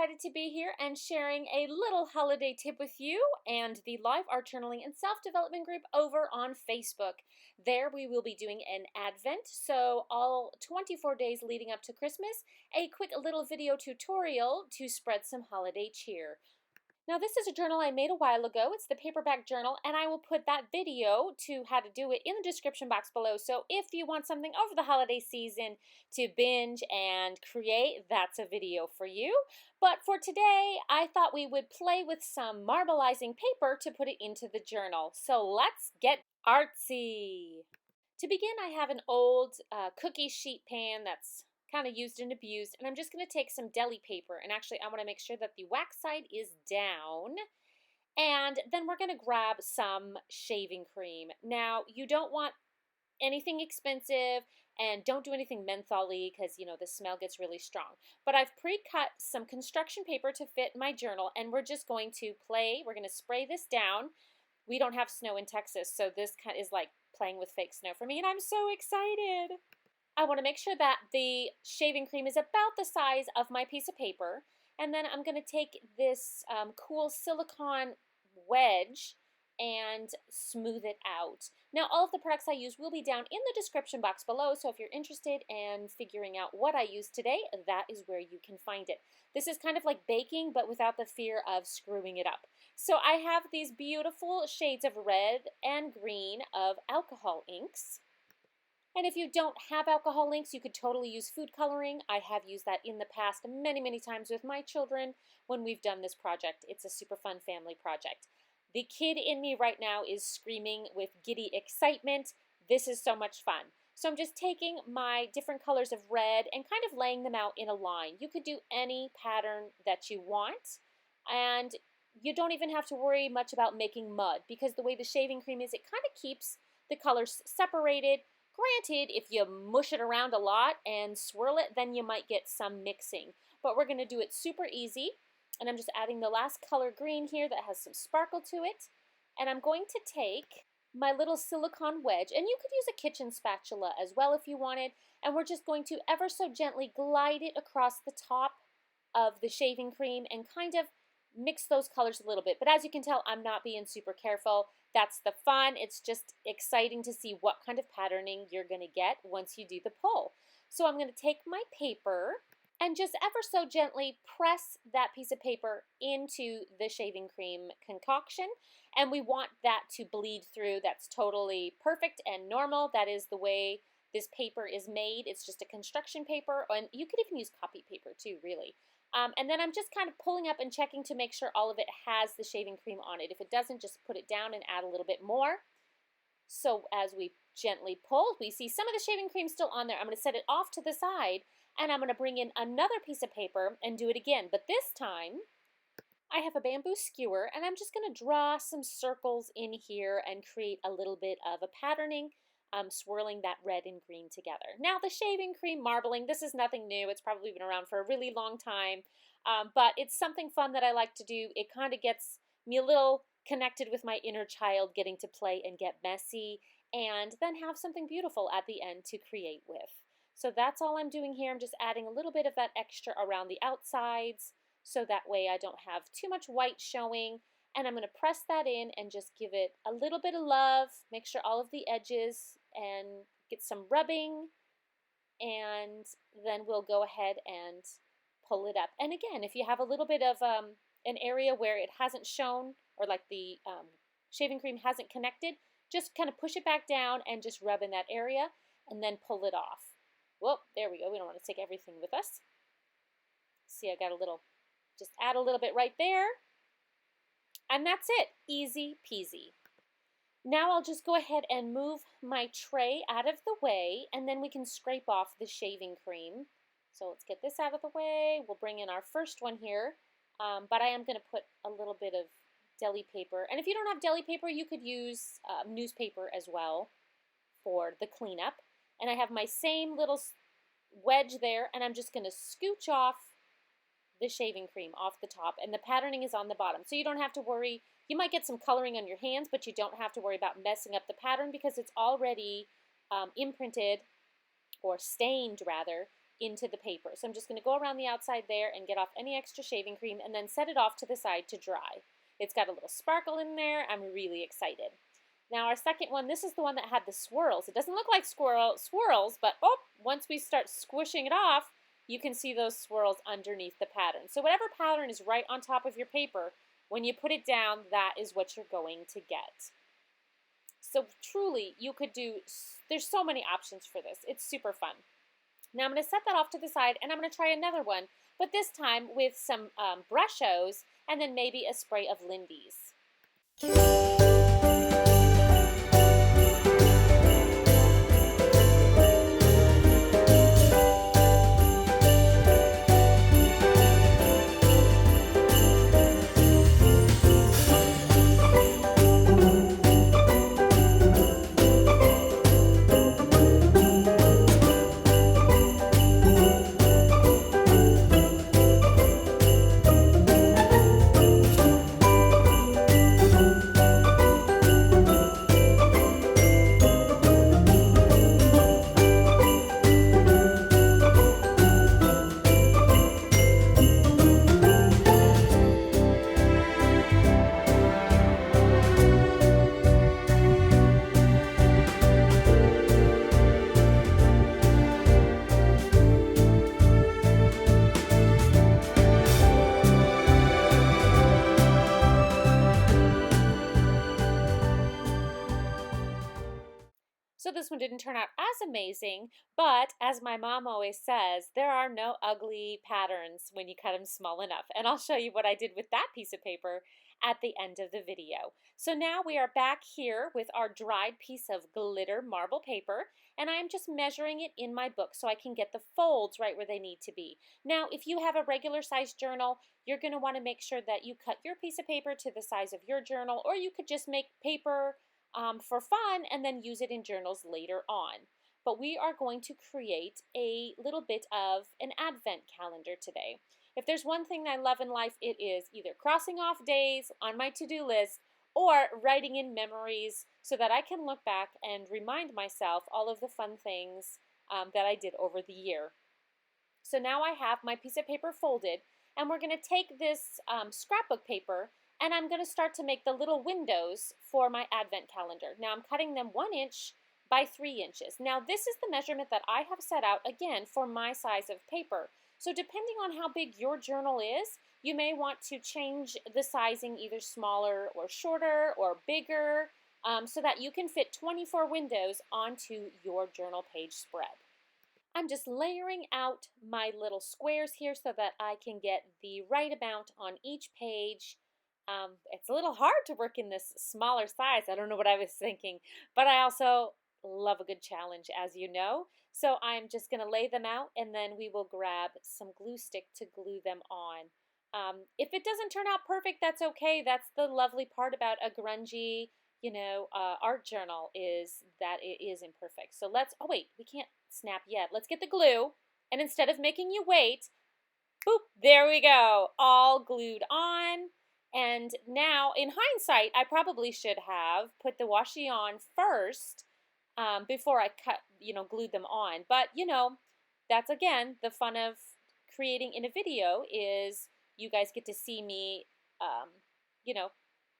excited to be here and sharing a little holiday tip with you and the live art journaling and self-development group over on Facebook. There we will be doing an Advent, so all 24 days leading up to Christmas, a quick little video tutorial to spread some holiday cheer. Now this is a journal I made a while ago. It's the paperback journal, and I will put that video to how to do it in the description box below. So if you want something over the holiday season to binge and create, that's a video for you. But for today, I thought we would play with some marbleizing paper to put it into the journal. So let's get artsy. To begin, I have an old cookie sheet pan that's kind of used and abused, and I'm just going to take some deli paper, and actually I want to make sure that the wax side is down, and then we're going to grab some shaving cream. Now you don't want anything expensive, and don't do anything menthol-y because you know the smell gets really strong, but I've pre-cut some construction paper to fit my journal, and we're just going to we're going to spray this down. We don't have snow in Texas, so this kind of is like playing with fake snow for me, and I'm so excited. I want to make sure that the shaving cream is about the size of my piece of paper, and then I'm going to take this cool silicone wedge and smooth it out. Now all of the products I use will be down in the description box below, so if you're interested in figuring out what I use today, that is where you can find it. This is kind of like baking, but without the fear of screwing it up. So I have these beautiful shades of red and green of alcohol inks. And if you don't have alcohol inks, you could totally use food coloring. I have used that in the past many times with my children when we've done this project. It's a super fun family project. The kid in me right now is screaming with giddy excitement. This is so much fun. So I'm just taking my different colors of red and kind of laying them out in a line. You could do any pattern that you want, and you don't even have to worry much about making mud, because the way the shaving cream is, it kind of keeps the colors separated. Granted, if you mush it around a lot and swirl it, then you might get some mixing. But we're going to do it super easy. And I'm just adding the last color green here that has some sparkle to it. And I'm going to take my little silicone wedge, and you could use a kitchen spatula as well if you wanted. And we're just going to ever so gently glide it across the top of the shaving cream and kind of mix those colors a little bit. But as you can tell, I'm not being super careful. That's the fun. It's just exciting to see what kind of patterning you're going to get once you do the pull. So I'm going to take my paper and just ever so gently press that piece of paper into the shaving cream concoction. And we want that to bleed through. That's totally perfect and normal. That is the way this paper is made. It's just a construction paper, and you could even use copy paper too, really. And then I'm just kind of pulling up and checking to make sure all of it has the shaving cream on it. If it doesn't, just put it down and add a little bit more. So as we gently pull, we see some of the shaving cream still on there. I'm going to set it off to the side, and I'm going to bring in another piece of paper and do it again. But this time, I have a bamboo skewer, and I'm just going to draw some circles in here and create a little bit of a patterning. Swirling that red and green together. Now the shaving cream marbling, this is nothing new. It's probably been around for a really long time, but it's something fun that I like to do. It kind of gets me a little connected with my inner child, getting to play and get messy, and then have something beautiful at the end to create with. So that's all I'm doing here. I'm just adding a little bit of that extra around the outsides, so that way I don't have too much white showing. And I'm going to press that in and just give it a little bit of love, make sure all of the edges, and get some rubbing, and then we'll go ahead and pull it up. And again, if you have a little bit of an area where it hasn't shown, or like the shaving cream hasn't connected, just kind of push it back down and just rub in that area, and then pull it off. Whoop, there we go. We don't want to take everything with us. See, I got a little, just add a little bit right there. And that's it, easy peasy. Now I'll just go ahead and move my tray out of the way, and then we can scrape off the shaving cream. So let's get this out of the way. We'll bring in our first one here, but I am going to put a little bit of deli paper. And if you don't have deli paper, you could use newspaper as well for the cleanup. And I have my same little wedge there, and I'm just going to scooch off the shaving cream off the top, and the patterning is on the bottom, so you don't have to worry. You might get some coloring on your hands, but you don't have to worry about messing up the pattern because it's already imprinted, or stained rather, into the paper. So I'm just going to go around the outside there and get off any extra shaving cream and then set it off to the side to dry. It's got a little sparkle in there. I'm really excited. Now our second one, this is the one that had the swirls. It doesn't look like swirls, but once we start squishing it off, you can see those swirls underneath the pattern. So whatever pattern is right on top of your paper, when you put it down, that is what you're going to get. So truly, you could do, there's so many options for this. It's super fun. Now I'm going to set that off to the side, and I'm going to try another one, but this time with some brush-os and then maybe a spray of Lindy's. So this one didn't turn out as amazing, but as my mom always says, there are no ugly patterns when you cut them small enough. And I'll show you what I did with that piece of paper at the end of the video. So now we are back here with our dried piece of glitter marble paper, and I'm just measuring it in my book so I can get the folds right where they need to be. Now, if you have a regular size journal, you're going to want to make sure that you cut your piece of paper to the size of your journal, or you could just make paper for fun and then use it in journals later on. But we are going to create a little bit of an advent calendar today. If there's one thing I love in life, it is either crossing off days on my to-do list or writing in memories so that I can look back and remind myself all of the fun things that I did over the year. So now I have my piece of paper folded, and we're going to take this scrapbook paper, and I'm going to start to make the little windows for my advent calendar. Now I'm cutting them 1 inch by 3 inches. Now this is the measurement that I have set out, again, for my size of paper. So depending on how big your journal is, you may want to change the sizing, either smaller or shorter or bigger, so that you can fit 24 windows onto your journal page spread. I'm just layering out my little squares here so that I can get the right amount on each page. It's a little hard to work in this smaller size. I don't know what I was thinking, but I also love a good challenge, as you know. So I'm just going to lay them out, and then we will grab some glue stick to glue them on. If it doesn't turn out perfect, that's okay. That's the lovely part about a grungy, art journal, is that it is imperfect. So let's, oh wait, we can't snap yet. Let's get the glue, and instead of making you wait, boop, there we go, all glued on. And now, in hindsight, I probably should have put the washi on first before I glued them on. But, that's, again, the fun of creating in a video, is you guys get to see me,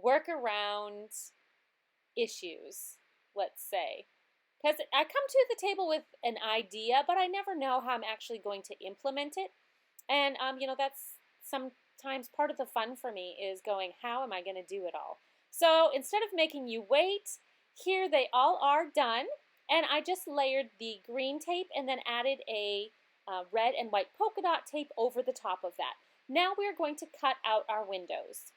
work around issues, let's say. Because I come to the table with an idea, but I never know how I'm actually going to implement it. And, that's sometimes part of the fun for me, is going, how am I going to do it all? So instead of making you wait, here they all are done. And I just layered the green tape and then added a red and white polka dot tape over the top of that. Now we are going to cut out our windows.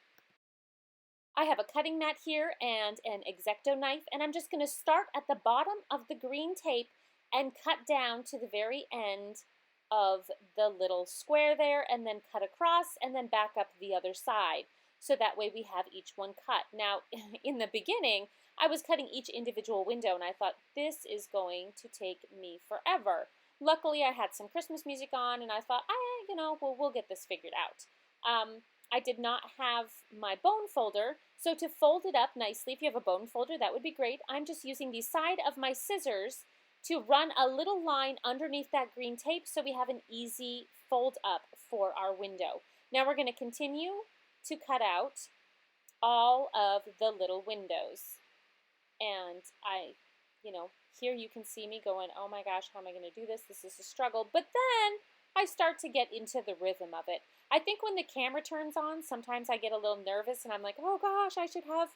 I have a cutting mat here and an X-Acto knife, and I'm just going to start at the bottom of the green tape and cut down to the very end of the little square there, and then cut across and then back up the other side. So that way we have each one cut. Now, in the beginning, I was cutting each individual window, and I thought, this is going to take me forever. Luckily, I had some Christmas music on, and I thought, we'll get this figured out. I did not have my bone folder, so to fold it up nicely, if you have a bone folder, that would be great. I'm just using the side of my scissors to run a little line underneath that green tape so we have an easy fold up for our window. Now we're going to continue to cut out all of the little windows. And here you can see me going, oh my gosh, how am I going to do this? This is a struggle. But then I start to get into the rhythm of it. I think when the camera turns on, sometimes I get a little nervous and I'm like, oh gosh, I should have,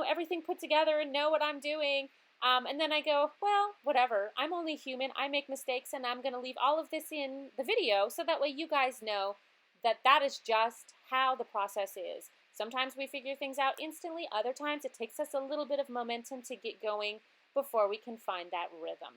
everything put together and know what I'm doing. And then I go, well, whatever. I'm only human. I make mistakes, and I'm going to leave all of this in the video so that way you guys know that that is just how the process is. Sometimes we figure things out instantly. Other times it takes us a little bit of momentum to get going before we can find that rhythm.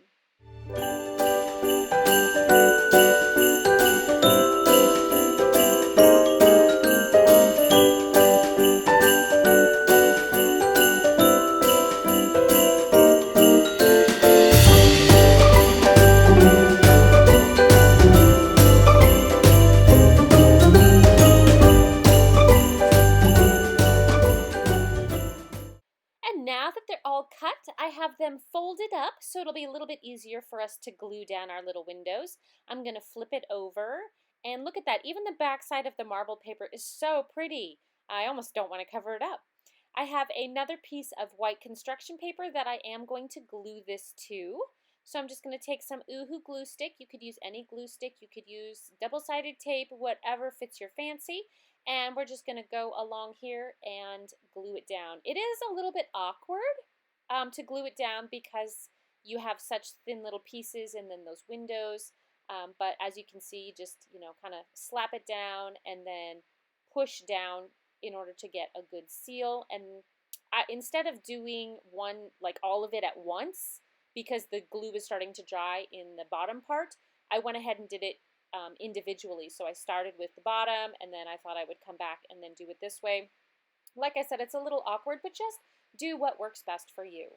Now that they're all cut, I have them folded up so it'll be a little bit easier for us to glue down our little windows. I'm going to flip it over, and look at that. Even the back side of the marble paper is so pretty. I almost don't want to cover it up. I have another piece of white construction paper that I am going to glue this to. So I'm just going to take some Oohoo glue stick. You could use any glue stick. You could use double-sided tape, whatever fits your fancy. And we're just going to go along here and glue it down. It is a little bit awkward to glue it down because you have such thin little pieces and then those windows. But as you can see, just, kind of slap it down and then push down in order to get a good seal. And instead of doing all of it at once, because the glue was starting to dry in the bottom part, I went ahead and did it individually. So I started with the bottom, and then I thought I would come back and then do it this way. Like I said, it's a little awkward, but just do what works best for you.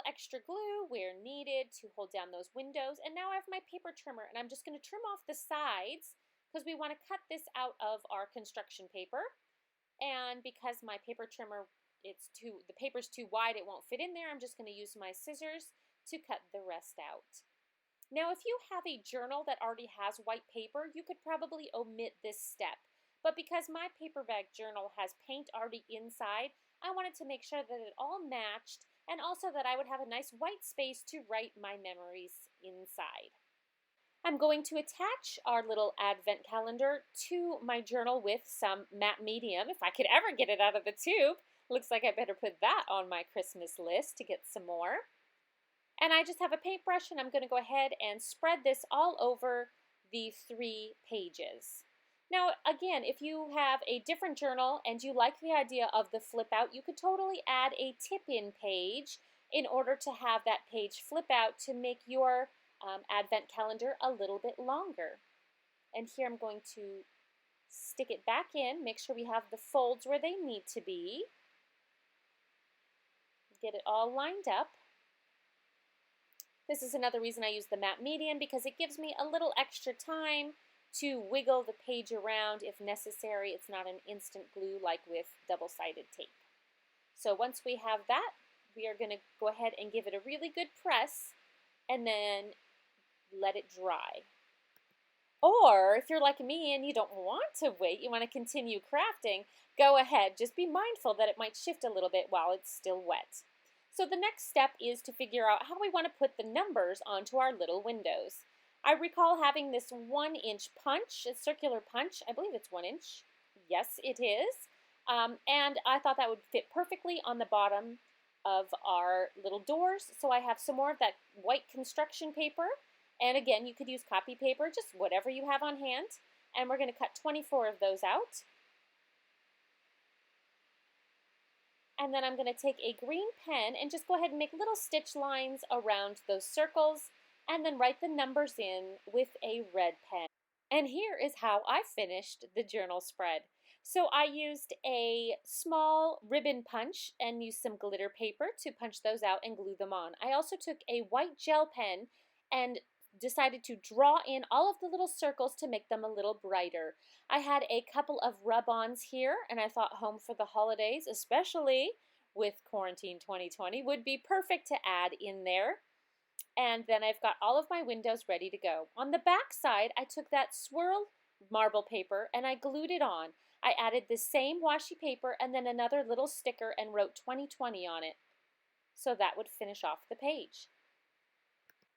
Extra glue where needed to hold down those windows, and now I have my paper trimmer, and I'm just going to trim off the sides because we want to cut this out of our construction paper. And because my paper trimmer, the paper's too wide, it won't fit in there, I'm just going to use my scissors to cut the rest out. Now if you have a journal that already has white paper, you could probably omit this step, but because my paper bag journal has paint already inside, I wanted to make sure that it all matched, and also that I would have a nice white space to write my memories inside. I'm going to attach our little advent calendar to my journal with some matte medium, if I could ever get it out of the tube. Looks like I better put that on my Christmas list to get some more. And I just have a paintbrush, and I'm going to go ahead and spread this all over the 3 pages. Now, again, if you have a different journal and you like the idea of the flip out, you could totally add a tip-in page in order to have that page flip out to make your advent calendar a little bit longer. And here I'm going to stick it back in, make sure we have the folds where they need to be. Get it all lined up. This is another reason I use the matte medium, because it gives me a little extra time to wiggle the page around if necessary. It's not an instant glue like with double-sided tape. So once we have that, we are going to go ahead and give it a really good press and then let it dry. Or if you're like me and you don't want to wait, you want to continue crafting, go ahead. Just be mindful that it might shift a little bit while it's still wet. So the next step is to figure out how we want to put the numbers onto our little windows. I recall having this 1-inch punch, a circular punch. I believe it's 1 inch. Yes, it is. And I thought that would fit perfectly on the bottom of our little doors. So I have some more of that white construction paper. And again, you could use copy paper, just whatever you have on hand. And we're going to cut 24 of those out. And then I'm going to take a green pen and just go ahead and make little stitch lines around those circles and then write the numbers in with a red pen. And here is how I finished the journal spread. So I used a small ribbon punch and used some glitter paper to punch those out and glue them on. I also took a white gel pen and decided to draw in all of the little circles to make them a little brighter. I had a couple of rub-ons here, and I thought home for the holidays, especially with Quarantine 2020, would be perfect to add in there. And then I've got all of my windows ready to go. On the back side, I took that swirl marble paper and I glued it on. I added the same washi paper and then another little sticker and wrote 2020 on it. So that would finish off the page.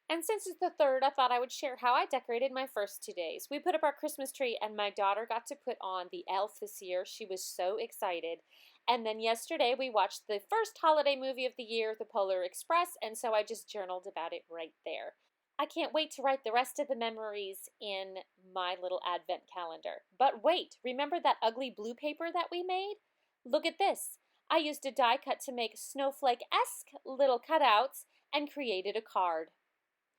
And since it's the 3rd, I thought I would share how I decorated my first 2 days. We put up our Christmas tree and my daughter got to put on the elf this year. She was so excited. And then yesterday we watched the first holiday movie of the year, The Polar Express, and so I just journaled about it right there. I can't wait to write the rest of the memories in my little advent calendar. But wait, remember that ugly blue paper that we made? Look at this. I used a die cut to make snowflake-esque little cutouts and created a card.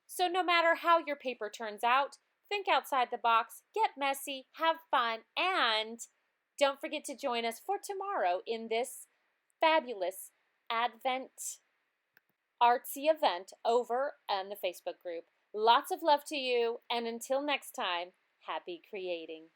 So no matter how your paper turns out, think outside the box, get messy, have fun, and don't forget to join us for tomorrow in this fabulous Advent artsy event over on the Facebook group. Lots of love to you, and until next time, happy creating.